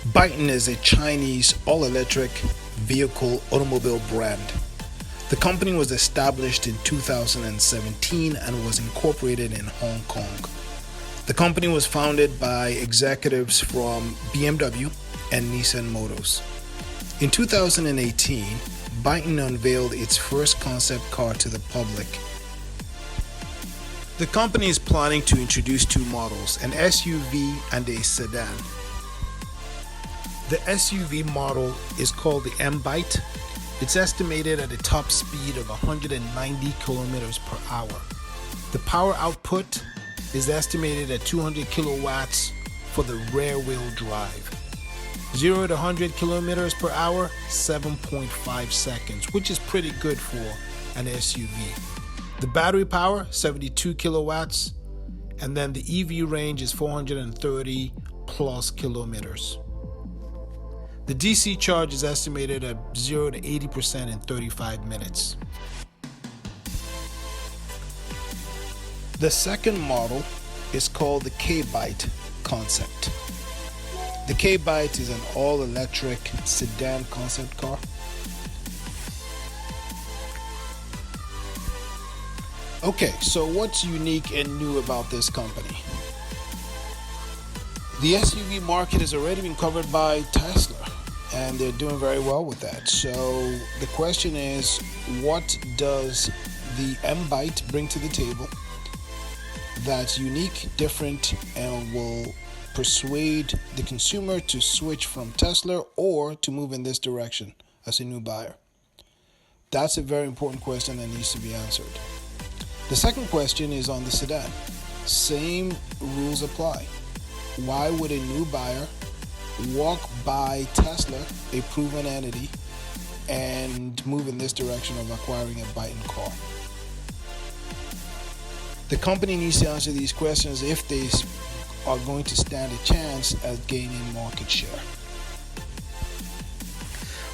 Byton is a Chinese all-electric vehicle automobile brand. The company was established in 2017 and was incorporated in Hong Kong. The company was founded by executives from BMW and Nissan Motors. In 2018, Byton unveiled its first concept car to the public. The company is planning to introduce two models, an SUV and a sedan. The SUV model is called the M-Byte. It's estimated at a top speed of 190 kilometers per hour. The power output is estimated at 200 kilowatts for the rear wheel drive. 0 to 100 kilometers per hour, 7.5 seconds, which is pretty good for an SUV. The battery power, 72 kilowatts, and then the EV range is 430 plus kilometers. The DC charge is estimated at 0 to 80% in 35 minutes. The second model is called the K-Byte concept. The K-Byte is an all-electric sedan concept car. Okay, so what's unique and new about this company? The SUV market has already been covered by Tesla, and they're doing very well with that. So the question is, what does the M-Byte bring to the table that's unique, different, and will persuade the consumer to switch from Tesla or to move in this direction as a new buyer? That's a very important question that needs to be answered. The second question is on the sedan. Same rules apply. Why would a new buyer walk by Tesla, a proven entity, and move in this direction of acquiring a Byton car? The company needs to answer these questions if they are going to stand a chance at gaining market share.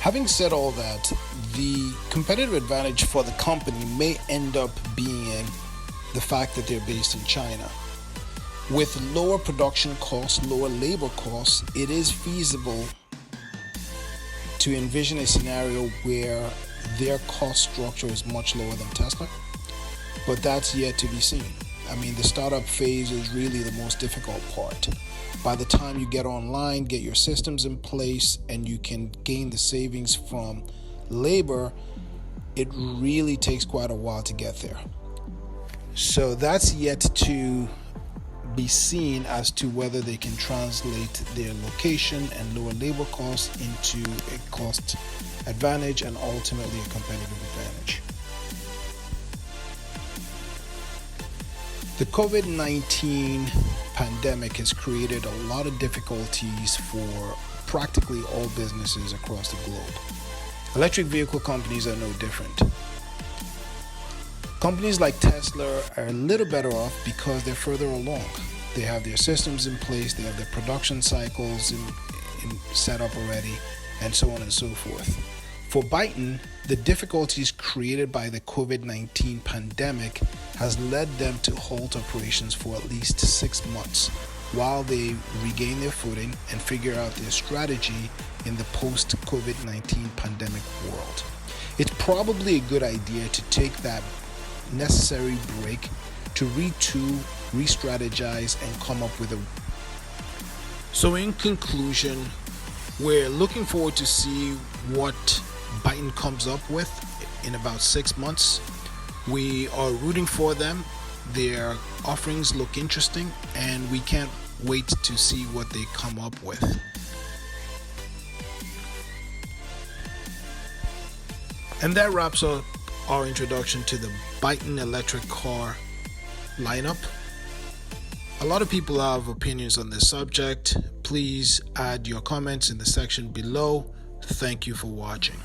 Having said all that, the competitive advantage for the company may end up being the fact that they're based in China. With lower production costs, lower labor costs, it is feasible to envision a scenario where their cost structure is much lower than Tesla, but that's yet to be seen. I mean, the startup phase is really the most difficult part. By the time you get online, get your systems in place, and you can gain the savings from labor, it really takes quite a while to get there. So that's yet to be seen as to whether they can translate their location and lower labor costs into a cost advantage and ultimately a competitive advantage. The COVID-19 pandemic has created a lot of difficulties for practically all businesses across the globe. Electric vehicle companies are no different. Companies like Tesla are a little better off because they're further along. They have their systems in place, they have their production cycles set up already, and so on and so forth. For Byton, the difficulties created by the COVID-19 pandemic has led them to halt operations for at least 6 months while they regain their footing and figure out their strategy in the post-COVID-19 pandemic world. It's probably a good idea to take that necessary break to retool, re-strategize, and come up with a... So in conclusion, we're looking forward to see what Byton comes up with in about 6 months. We are rooting for them. Their offerings look interesting, and we can't wait to see what they come up with. And that wraps up our introduction to the Byton electric car lineup. A lot of people have opinions on this subject. Please add your comments in the section below. Thank you for watching.